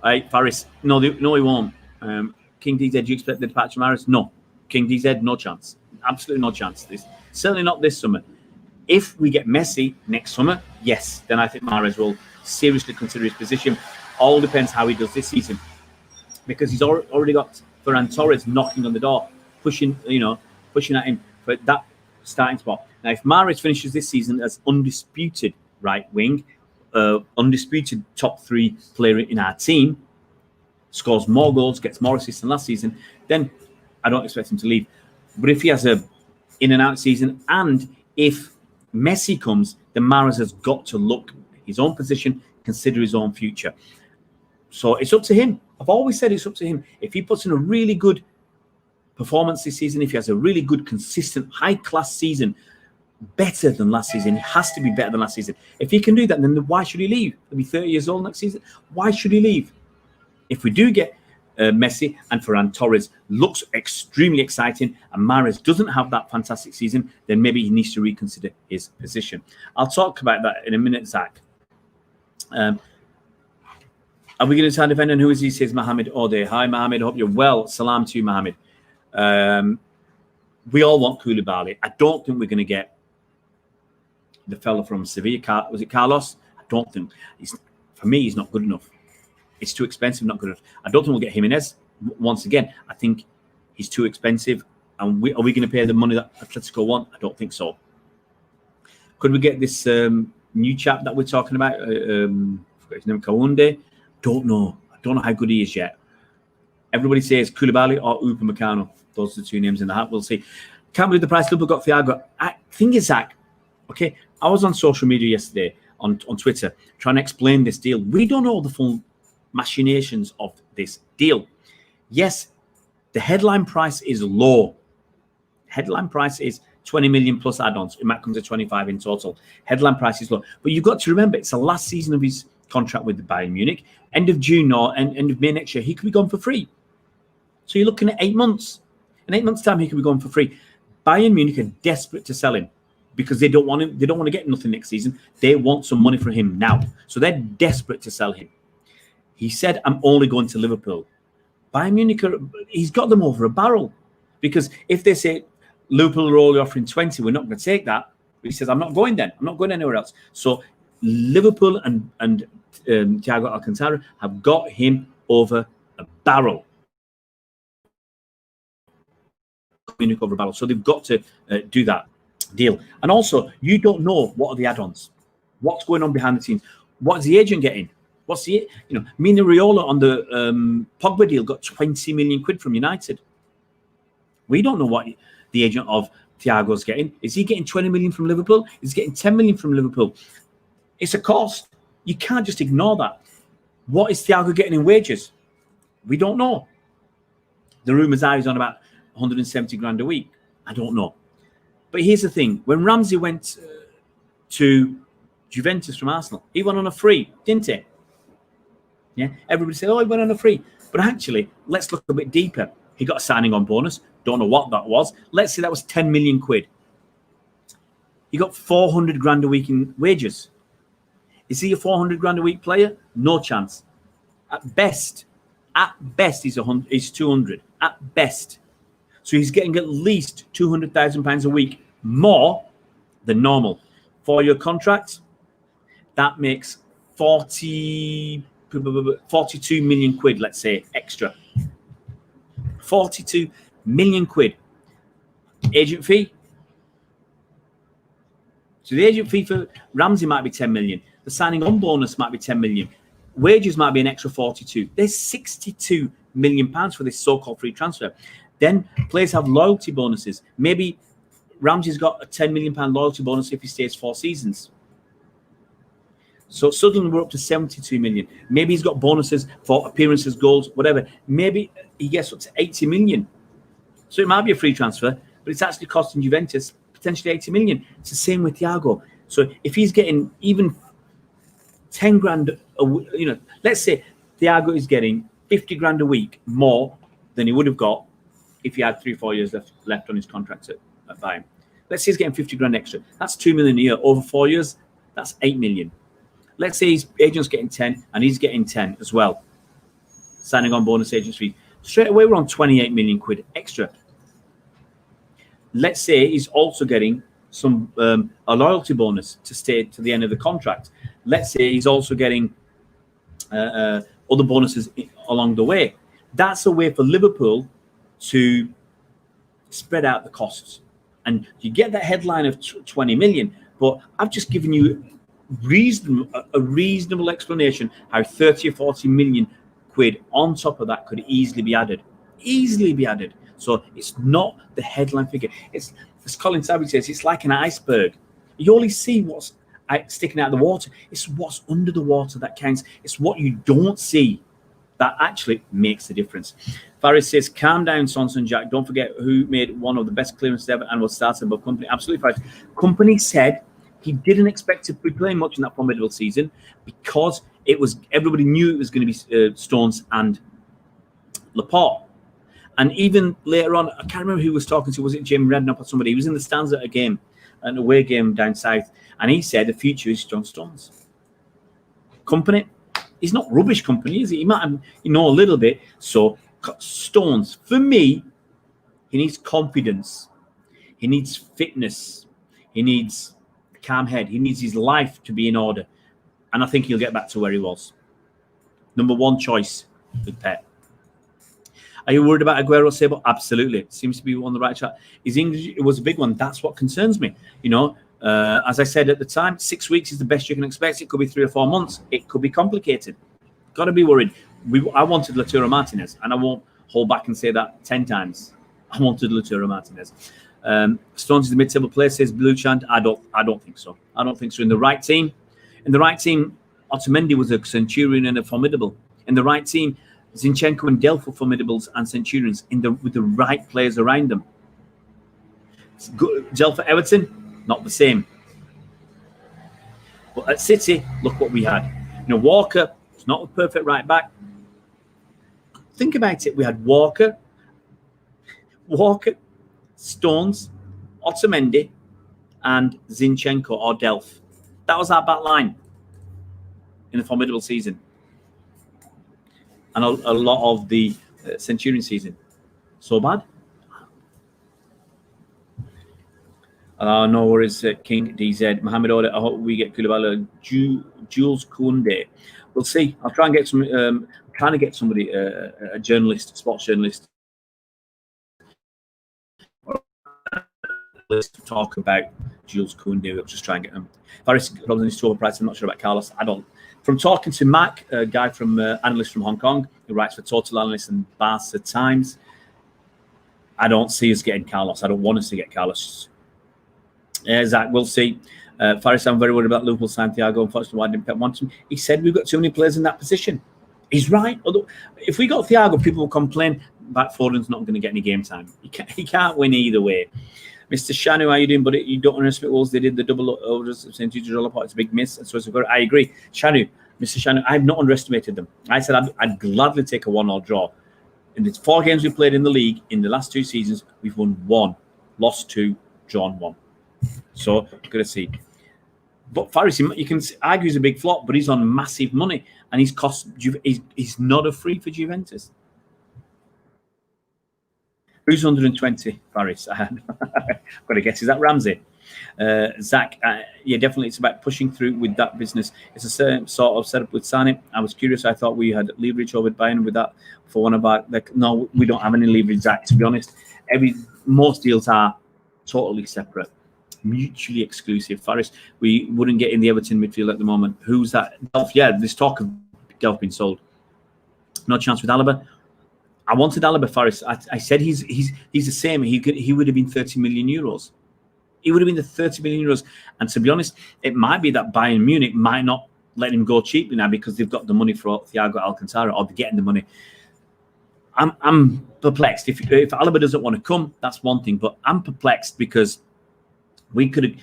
All right, Faris, no, he won't. King DZ, do you expect the departure of Mahrez? No. King DZ, no chance. Absolutely no chance. Certainly not this summer. If we get Messi next summer, yes, then I think Mahrez will seriously consider his position. All depends how he does this season, because he's already got Ferran Torres knocking on the door, pushing at him for that starting spot. Now, if Mahrez finishes this season as undisputed right wing, undisputed top 3 player in our team, scores more goals, gets more assists than last season, then I don't expect him to leave. But if he has a in and out season, and if Messi comes, then Mahrez has got to look his own position, consider his own future. So it's up to him. I've always said it's up to him. If he puts in a really good performance this season, if he has a really good, consistent, high-class season, better than last season, it has to be better than last season. If he can do that, then why should he leave? He'll be 30 years old next season. Why should he leave? If we do get Messi and Ferran Torres looks extremely exciting, and Mahrez doesn't have that fantastic season, then maybe he needs to reconsider his position. I'll talk about that in a minute, Zach. Are we going to try defender? And who is he? Says Mohamed Ode. Hi, Mohamed. Hope you're well. Salam to you, Mohamed. We all want Koulibaly. I don't think we're going to get the fella from Sevilla. Was it Carlos? I don't think. For me, he's not good enough. It's too expensive, not good enough. I don't think we'll get Jimenez. Once again, I think he's too expensive. And are we going to pay the money that Atletico want? I don't think so. Could we get this new chap that we're talking about? I forgot his name, Kaunde. Don't know. I don't know how good he is yet. Everybody says Koulibaly or Upamecano. Those are the two names in the hat. We'll see. Can't believe the price Liverpool got Thiago. Thing is, Zach, okay, I was on social media yesterday, on Twitter, trying to explain this deal. We don't know the full machinations of this deal. Yes, the headline price is low. Headline price is 20 million plus add-ons. It might come to 25 in total. Headline price is low. But you've got to remember, it's the last season of his contract with the Bayern Munich. End of June or end of May next year, he could be gone for free. So you're looking at 8 months. In 8 months' time, he could be gone for free. Bayern Munich are desperate to sell him because they don't want him. They don't want to get nothing next season. They want some money for him now. So they're desperate to sell him. He said, I'm only going to Liverpool. Bayern Munich, he's got them over a barrel. Because if they say, Liverpool are only offering 20, we're not going to take that. But he says, I'm not going then. I'm not going anywhere else. So Liverpool and Thiago Alcantara have got him over a barrel. Over a barrel. So they've got to do that deal. And also, you don't know what are the add-ons. What's going on behind the scenes. What's the agent getting? What's the, Mina Raiola on the Pogba deal got 20 million quid from United. We don't know what the agent of Thiago's getting. Is he getting 20 million from Liverpool? Is he getting 10 million from Liverpool? It's a cost. You can't just ignore that. What is Thiago getting in wages? We don't know. The rumours are he's on about 170 grand a week. I don't know. But here's the thing. When Ramsey went to Juventus from Arsenal, he went on a free, didn't he? Yeah. Everybody said, he went on a free. But actually, let's look a bit deeper. He got a signing on bonus. Don't know what that was. Let's say that was 10 million quid. He got 400 grand a week in wages. Is he a 400 grand a week player? No chance. At best, he's 200. At best. So he's getting at least £200,000 a week more than normal. 4-year contract, that makes 42 million quid, let's say, extra. 42 million quid. Agent fee. So the agent fee for Ramsey might be 10 million. The signing on bonus might be 10 million. Wages might be an extra 42. There's 62 million pounds for this so-called free transfer. Then players have loyalty bonuses. Maybe Ramsey's got a 10 million pound loyalty bonus if he stays 4 seasons. So suddenly we're up to 72 million. Maybe he's got bonuses for appearances, goals, whatever. Maybe he gets up to 80 million. So it might be a free transfer, but it's actually costing Juventus potentially 80 million. It's the same with Thiago. So if he's getting even 10 grand, let's say Thiago is getting 50 grand a week more than he would have got if he had 3-4 years left on his contract at Bayern. Let's say he's getting 50 grand extra. That's 2 million a year. Over 4 years, that's 8 million. Let's say his agent's getting 10 and he's getting 10 as well. Signing on bonus agent fee. Straight away, we're on 28 million quid extra. Let's say he's also getting some a loyalty bonus to stay to the end of the contract. Let's say he's also getting other bonuses along the way. That's a way for Liverpool to spread out the costs. And you get that headline of 20 million, but I've just given you a reasonable explanation how 30 or 40 million quid on top of that could easily be added. So it's not the headline figure. It's, as Colin Savage says, it's like an iceberg. You only see what's sticking out of the water. It's what's under the water that counts. It's what you don't see that actually makes the difference. Faris says, calm down, Sonson Jack. Don't forget who made one of the best clearances ever and was started above Company. Absolutely, Faris. Company said he didn't expect to be playing much in that formidable season because everybody knew it was going to be Stones and Laporte. And even later on, I can't remember who was talking to. Was it Jim Redknapp or somebody? He was in the stands at an away game down south, and he said the future is John Stones. Company, he's not rubbish Company, is he? He might have, a little bit. So Stones, for me, he needs confidence. He needs fitness. He needs a calm head. He needs his life to be in order. And I think he'll get back to where he was. Number one choice with Pep. Are you worried about Aguero, Sable? Absolutely. Seems to be on the right track. His English, it was a big one. That's what concerns me. As I said at the time, 6 weeks is the best you can expect. It could be 3 or 4 months. It could be complicated. Got to be worried. I wanted Lautaro Martinez, and I won't hold back and say that 10 times. I wanted Lautaro Martinez. Stones is the mid-table player, says Blue Chant. I don't think so. I don't think so. In the right team, Otamendi was a Centurion and a formidable. In the right team, Zinchenko and Delph were formidables and Centurions with the right players around them. Delph at Everton, not the same. But at City, look what we had. Walker, it's not a perfect right back. Think about it. We had Walker, Stones, Otamendi, and Zinchenko or Delph. That was our back line in the formidable season. And a lot of the Centurion season. So bad? No worries, King DZ. Mohamed Ode, I hope we get Koulibaly. Jules Koundé. We'll see. I'll try and get trying to get somebody, a journalist, sports journalist, to talk about Jules Koundé. We'll just try and get him. Faris probably needs to overprice. I'm not sure about Carlos. I don't. From talking to Mac, a guy from analyst from Hong Kong, who writes for Total Analyst and Barca Times, I don't see us getting Carlos. I don't want us to get Carlos. Zach, we'll see. Faris, I'm very worried about Liverpool sign Thiago. Unfortunately, why didn't Pep want him? He said we've got too many players in that position. He's right. Although, if we got Thiago, people will complain about Foden's not going to get any game time. He can't win either way. Mr. Shanu, how are you doing, buddy? You don't underestimate Wolves. They did the double overs of St. Jude's Laporte. It's a big miss. And so it's a good. I agree. Shanu, Mr. Shanu, I've not underestimated them. I said I'd gladly take a 1-1 draw. In the 4 games we played in the league, in the last 2 seasons, we've won 1, lost 2, drawn 1. So, good to see. But Faris, you can argue he's a big flop, but he's on massive money. And he's not a free for Juventus. Who's 120, Faris? I've got to guess. Is that Ramsey? Zach, yeah, definitely. It's about pushing through with that business. It's a certain sort of setup with Sane. I was curious. I thought we had leverage over Bayern with that for one of our. No, we don't have any leverage, Zach, to be honest. Most deals are totally separate, mutually exclusive. Faris, we wouldn't get in the Everton midfield at the moment. Who's that? Yeah, there's talk of Delph being sold. No chance with Alaba. I wanted Alaba, Faris. I said he's the same. He would have been 30 million euros. He would have been the 30 million euros. And to be honest, it might be that Bayern Munich might not let him go cheaply now because they've got the money for Thiago Alcantara, or they're getting the money. I'm perplexed. If Alaba doesn't want to come, that's one thing. But I'm perplexed because we could have.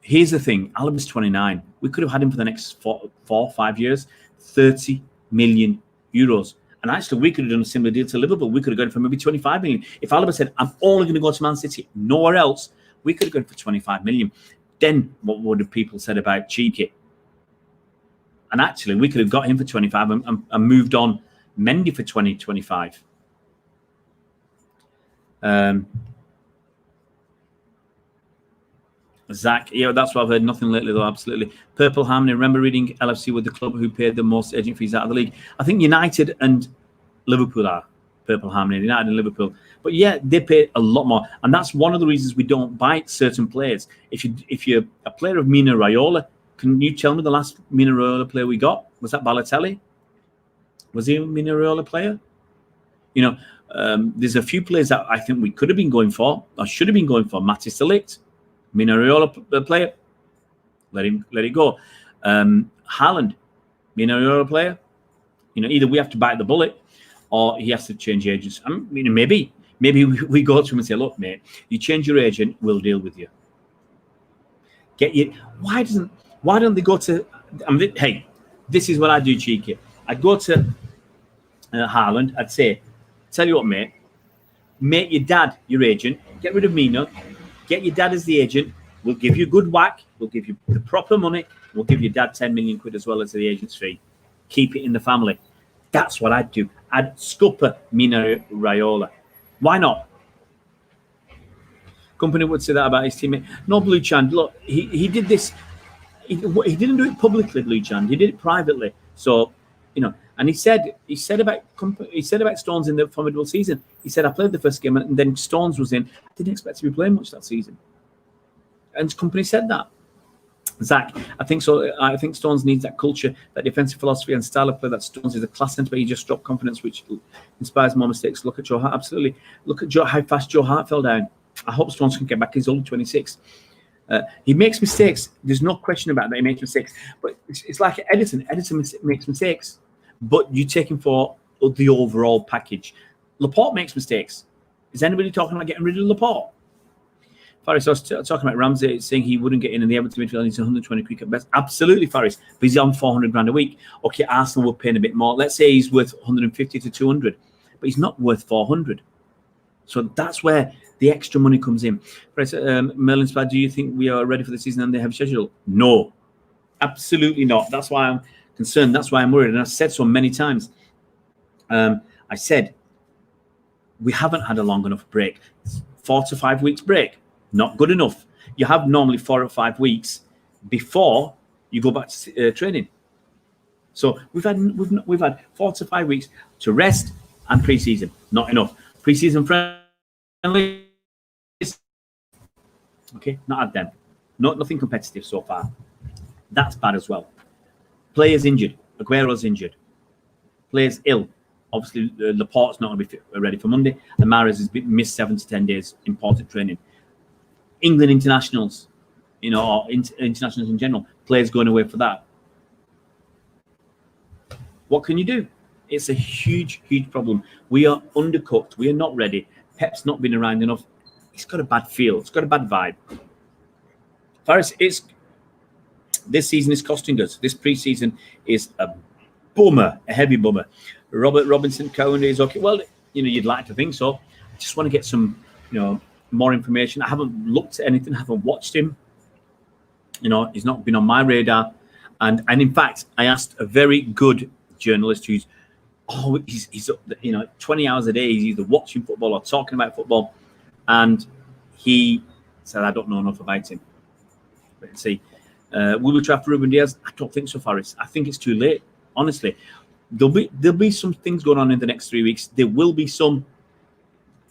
Here's the thing: Alaba's 29. We could have had him for the next 4-5 years, 30 million euros. And actually, we could have done a similar deal to Liverpool. We could have gone for maybe 25 million. If Alaba said, "I'm only going to go to Man City, nowhere else," we could have gone for 25 million. Then what would have people said about cheeky? And actually, we could have got him for 25 and moved on Mendy for 20-25. Zach, yeah, that's what I've heard. Nothing lately, though. Absolutely. Purple Harmony. Remember reading LFC with the club who paid the most agent fees out of the league? I think United and Liverpool are Purple Harmony. United and Liverpool. But yeah, they pay a lot more. And that's one of the reasons we don't buy certain players. If you're a player of Mina Raiola, can you tell me the last Mina Raiola player we got? Was that Balotelli? Was he a Mina Raiola player? You know, there's a few players that I think we could have been going for, or should have been going for. Mattis de Ligt, Mina Raiola player, let it go. Haaland, Mina Raiola player. You know, either we have to bite the bullet, or he has to change agents. I mean, maybe we go to him and say, "Look, mate, you change your agent, we'll deal with you." Get you. Why don't they go to? I mean, hey, this is what I do, cheeky. I'd go to Haaland. I'd say, "Tell you what, mate, make your dad your agent. Get rid of Mina. Get your dad as the agent. We'll give you a good whack. We'll give you the proper money. We'll give your dad 10 million quid as well as the agent's fee. Keep it in the family." That's what I'd do. I'd scupper Mina Raiola. Why not? Company would say that about his teammate. No, Blue Chand. Look, he did this. He didn't do it publicly, Blue Chand. He did it privately. So, you know, and he said about Stones in the formidable season. He said, "I played the first game and then Stones was in. I didn't expect to be playing much that season." And the company said that. Zach, I think so. I think Stones needs that culture, that defensive philosophy and style of play. That Stones is a class centre, but he just dropped confidence, which inspires more mistakes. Look at Joe Hart. Absolutely. Look at how fast Joe Hart fell down. I hope Stones can get back. He's only 26. He makes mistakes. There's no question about that. He makes mistakes. But it's like Edison. Edison makes mistakes, but you take him for the overall package. Laporte makes mistakes. Is anybody talking about getting rid of Laporte? Faris, I was talking about Ramsey saying he wouldn't get in the Everton midfield. He's 120 quick at best. Absolutely, Faris. But he's on 400 grand a week. Okay, Arsenal will pay him a bit more. Let's say he's worth 150 to 200, but he's not worth 400. So that's where the extra money comes in. Faris, Merlin Spad, do you think we are ready for the season and they have schedule? No, absolutely not. That's why I'm concerned. That's why I'm worried. And I've said so many times. I said we haven't had a long enough break. 4 to 5 weeks break. Not good enough. You have normally 4 or 5 weeks before you go back to training. So we've had 4 to 5 weeks to rest and pre-season. Not enough. Pre-season friendly. Okay, not had them. Nothing competitive so far. That's bad as well. Players injured. Aguero's injured. Players ill. Obviously, Laporte's not going to be ready for Monday, and Mahrez has missed 7 to 10 days important training. England internationals, you know, or internationals in general, players going away for that. What can you do? It's a huge, huge problem. We are undercooked. We are not ready. Pep's not been around enough. It's got a bad feel. It's got a bad vibe. Faris, this season is costing us. This pre-season is a bummer, a heavy bummer. Robert Robinson Cohen is okay. Well, you know, you'd like to think so. I just want to get some, you know, more information. I haven't looked at anything. I haven't watched him. You know, he's not been on my radar. And in fact, I asked a very good journalist who's, he's you know, 20 hours a day. He's either watching football or talking about football. And he said, I don't know enough about him. But let's see. Will we try for Ruben Diaz? I don't think so, Faris. I think it's too late. Honestly, there'll be some things going on in the next 3 weeks. There will be some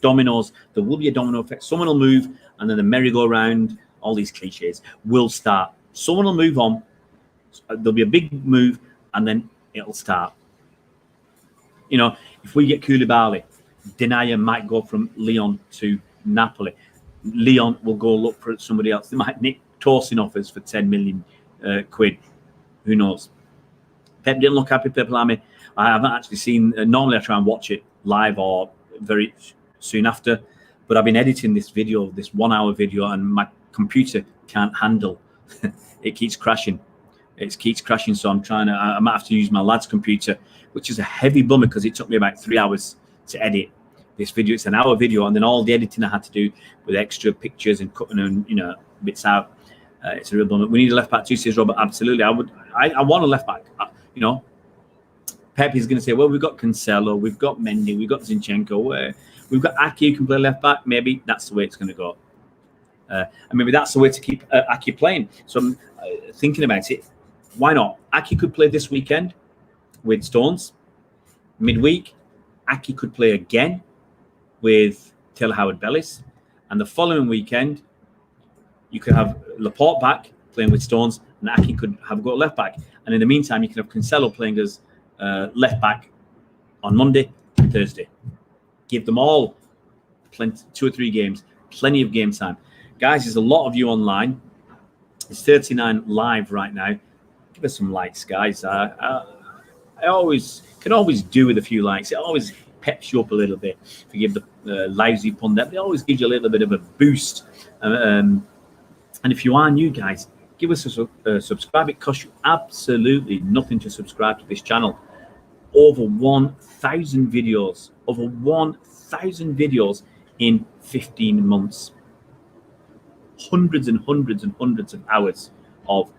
dominoes. There will be a domino effect. Someone will move, and then the merry-go-round, all these cliches, will start. Someone will move on. There'll be a big move, and then it'll start. You know, if we get Koulibaly, Denayer might go from Lyon to Napoli. Lyon will go look for somebody else. They might nick Torsin offers for 10 million quid. Who knows? Pep didn't look happy. Pep Lamy. I haven't actually seen. Normally, I try and watch it live or very soon after. But I've been editing this video, this 1 hour video, and my computer can't handle. It keeps crashing. It keeps crashing. So I might have to use my lad's computer, which is a heavy bummer because it took me about 3 hours to edit this video. It's an hour video, and then all the editing I had to do with extra pictures and cutting and bits out. It's a real bummer. We need a left back too, says Robert. Absolutely. I want a left back. Pep is going to say, well, we've got Cancelo, we've got Mendy, we've got Zinchenko, we've got Aké who can play left back. Maybe that's the way it's going to go. And maybe that's the way to keep Aké playing. So I'm thinking about it. Why not? Aké could play this weekend with Stones. Midweek, Aké could play again with Taylor Howard-Bellis. And the following weekend, you could have Laporte back playing with Stones, and Aké could have a go at left back. And in the meantime, you can have Cancelo playing as left back on Monday and Thursday. Give them all 2 or 3 games, plenty of game time. Guys, there's a lot of you online. It's 39 live right now. Give us some likes, guys. I can always do with a few likes. It always peps you up a little bit. Forgive the lousy pun there, but it always gives you a little bit of a boost. And if you are new, guys, give us a subscribe. It costs you absolutely nothing to subscribe to this channel. Over 1,000 videos. Over 1,000 videos in 15 months. Hundreds and hundreds and hundreds of hours of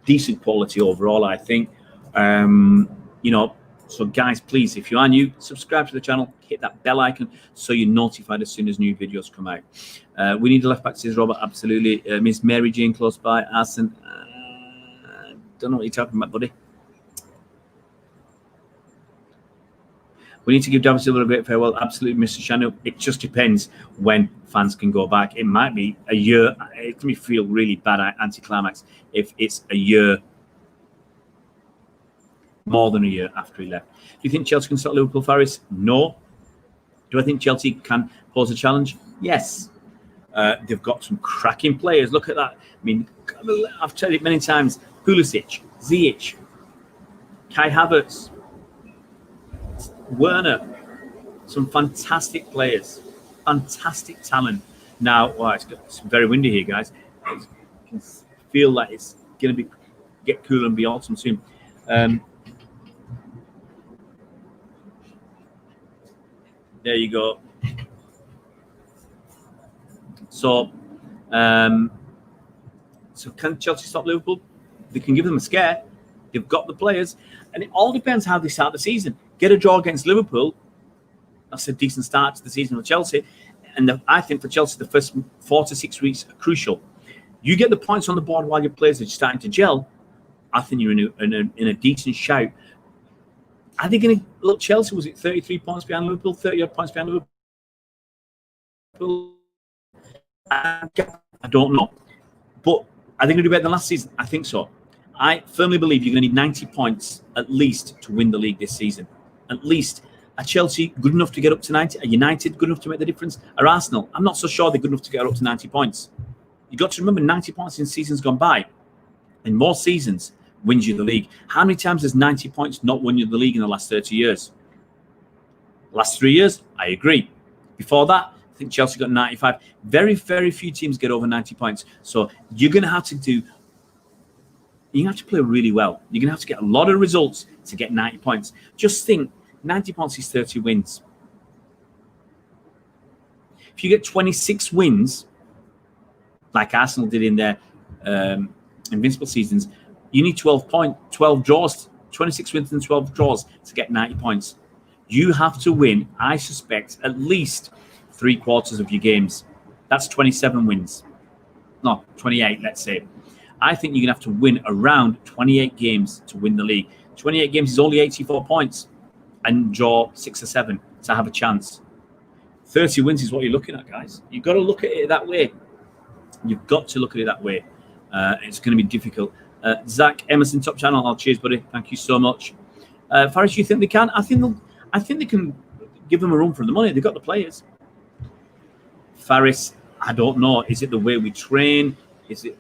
decent quality overall, I think. So guys, please, if you are new, subscribe to the channel, hit that bell icon so you're notified as soon as new videos come out. We need a left back, says Robert. Absolutely. Miss Mary Jane close by. Arson, don't know what you're talking about, buddy. We need to give David Silva a great farewell. Absolutely, Mr. Shanu. It just depends when fans can go back. It might be a year. It can feel really bad, anticlimax, if it's a year, more than a year after he left. Do you think Chelsea can stop Liverpool, Faris? No. Do I think Chelsea can pose a challenge? Yes. They've got some cracking players. Look at that. I mean, I've said it many times. Pulisic, Ziyech, Kai Havertz, Werner, some fantastic players, fantastic talent. Now, it's very windy here, guys. I can feel like it's going to get cooler and be autumn soon. There you go. So can Chelsea stop Liverpool? They can give them a scare. They've got the players, and it all depends how they start the season. Get a draw against Liverpool. That's a decent start to the season for Chelsea. And I think for Chelsea, the first 4 to 6 weeks are crucial. You get the points on the board while your players are starting to gel. I think you're in a decent shout. I think look, Chelsea, was it 33 points behind Liverpool, 30 odd points behind Liverpool? I don't know. But are they going to do better than last season? I think so. I firmly believe you're going to need 90 points at least to win the league this season. At least. Are Chelsea good enough to get up to 90? Are United good enough to make the difference? Are Arsenal? I'm not so sure they're good enough to get up to 90 points. You've got to remember 90 points in seasons gone by. In more seasons, wins you the league. How many times has 90 points not won you the league in the last 30 years? Last 3 years? I agree. Before that, I think Chelsea got 95. Very, very few teams get over 90 points. So you're going to have to play really well. You're going to have to get a lot of results to get 90 points. Just think, 90 points is 30 wins. If you get 26 wins, like Arsenal did in their invincible seasons, you need 12 draws, 26 wins and 12 draws to get 90 points. You have to win, I suspect, at least 3/4 of your games. That's 27 wins. No, 28, let's say. I think you're going to have to win around 28 games to win the league. 28 games is only 84 points. And draw 6 or 7 to have a chance. 30 wins is what you're looking at, guys. You've got to look at it that way. You've got to look at it that way. It's going to be difficult. Zach Emerson, top channel. Cheers, buddy. Thank you so much. Faris, you think they can? I think they can give them a run for the money. They've got the players. Faris, I don't know. Is it the way we train? Is it,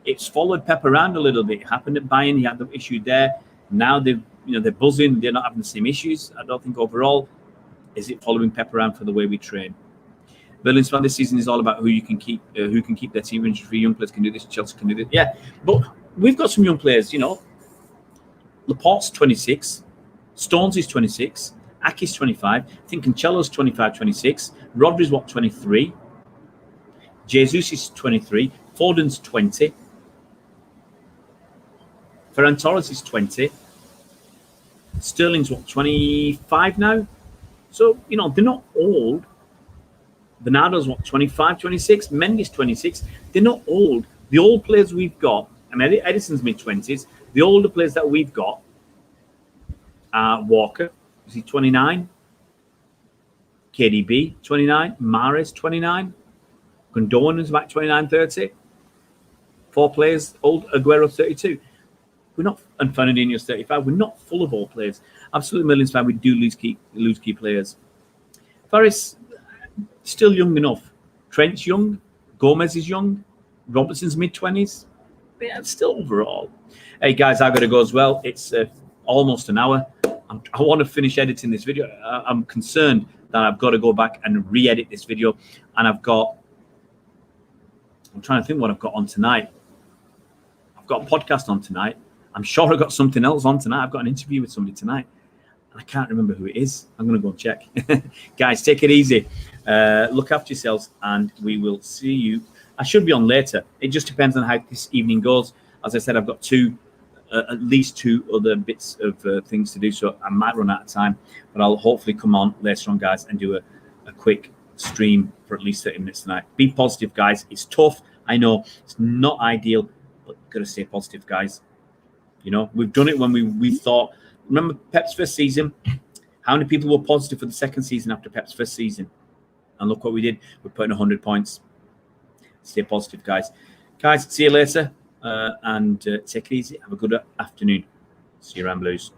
it's followed Pep around a little bit. It happened at Bayern. He had the issue there. Now they're buzzing. They're not having the same issues. I don't think overall. Is it following Pep around for the way we train? Berlin's fan this season is all about who can keep their team injury-free. Young players can do this. Chelsea can do this. Yeah, but we've got some young players. Laporte's 26, Stones is 26, Aké's 25. I think Cancelo's 25, 26. Rodri's 23. Jesus is 23. Foden's 20. Ferran Torres is 20. Sterling's 25 now. So, they're not old. Bernardo's 25, 26. Mendy's 26. They're not old. The old players we've got, and Edison's mid-20s, the older players that we've got are Walker, is he 29? KDB, 29. Mahrez, 29. Gundogan is about 29, 30. 4 players old. Aguero, 32. We're not, and Fernandinho's 35. We're not full of old players. Absolutely, Millions fan, we do lose key players. Faris, still young enough. Trent's young. Gomez is young. Robertson's mid-20s. Yeah, still overall. Hey, guys, I've got to go as well. It's almost an hour. I want to finish editing this video. I'm concerned that I've got to go back and re-edit this video. And I'm trying to think what I've got on tonight. I've got a podcast on tonight. I'm sure I've got something else on tonight. I've got an interview with somebody tonight. I can't remember who it is. I'm going to go and check. Guys, take it easy. Look after yourselves, and we will see you. I should be on later. It just depends on how this evening goes. As I said, I've got at least 2 other bits of things to do, so I might run out of time. But I'll hopefully come on later on, guys, and do a quick stream for at least 30 minutes tonight. Be positive, guys. It's tough. I know it's not ideal, but got to stay positive, guys. We've done it when we thought. Remember Pep's first season? How many people were positive for the second season after Pep's first season? And look what we did. We're putting 100 points. Stay positive, guys. Guys, see you later. And take it easy. Have a good afternoon. See you around, Blues.